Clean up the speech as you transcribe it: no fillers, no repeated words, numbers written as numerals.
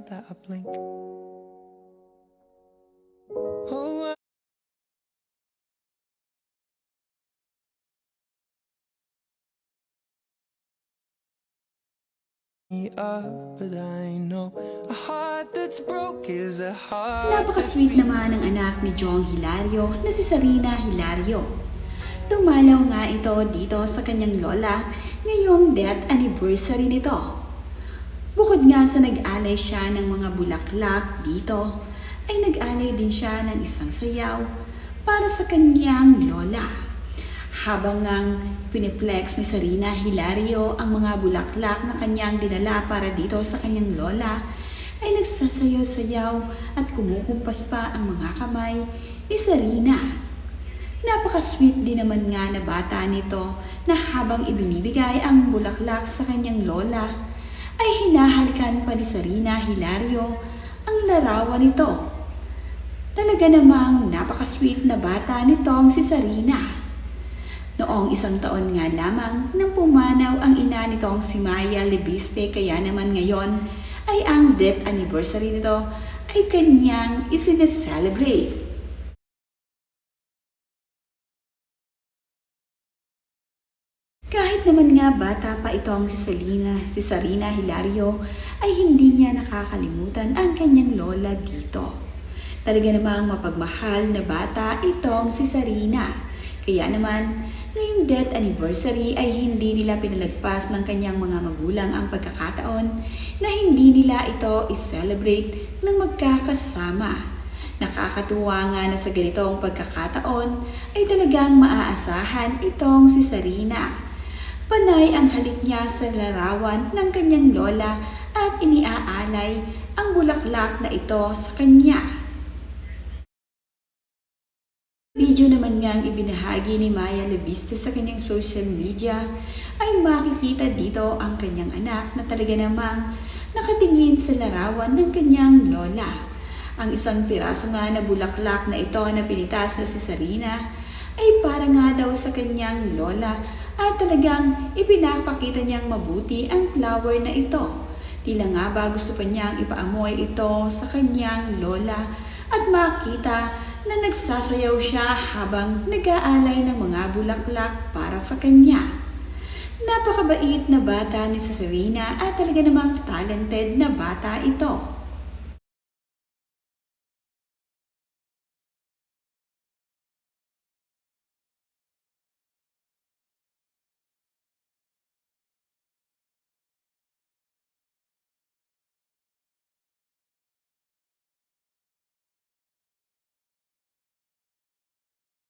moment that I blink. Oh, me up, but I know a heart that's broke is a heart that's Napaka-sweet naman ng anak ni Jong Hilario na si Sarina Hilario. Dumalaw nga ito dito sa kanyang lola ngayong death anniversary nito. Bukod nga sa nag-alay siya ng mga bulaklak dito, ay nag-alay din siya ng isang sayaw para sa kanyang lola. Habang ngang piniplex ni Sarina Hilario ang mga bulaklak na kanyang dinala para dito sa kanyang lola, ay nagsasayaw-sayaw at kumukumpas pa ang mga kamay ni Sarina. Napaka-sweet din naman nga na bata nito na habang ibinibigay ang bulaklak sa kanyang lola, ay hinahalikan pa ni Sarina Hilario ang larawan nito. Talaga namang napaka-sweet na bata nitong si Sarina. Noong isang taon nga lamang nang pumanaw ang ina nitong si Maya Lebiste, kaya naman ngayon ay ang death anniversary nito ay kanyang isineselebrate. Kahit naman nga bata pa itong si Sarina Hilario, ay hindi niya nakakalimutan ang kanyang lola dito. Talaga namang mapagmahal na bata itong si Sarina. Kaya naman, ngayong death anniversary ay hindi nila pinalagpas ng kanyang mga magulang ang pagkakataon na hindi nila ito i-celebrate ng magkakasama. Nakakatuwa nga na sa ganitong pagkakataon ay talagang maaasahan itong si Sarina. Panay ang halik niya sa larawan ng kanyang lola at iniaalay ang bulaklak na ito sa kanya. Video naman ngang ibinahagi ni Maya Lebiste sa kanyang social media ay makikita dito ang kanyang anak na talaga namang nakatingin sa larawan ng kanyang lola. Ang isang piraso nga na bulaklak na ito na pinitas na si Sarina ay para nga daw sa kanyang lola at talagang ipinapakita niyang mabuti ang flower na ito. Tila nga ba gusto pa niyang ipaamoy ito sa kanyang lola at makita na nagsasayaw siya habang nag-aalay ng mga bulaklak para sa kanya. Napakabait na bata ni Sarina at talaga namang talented na bata ito.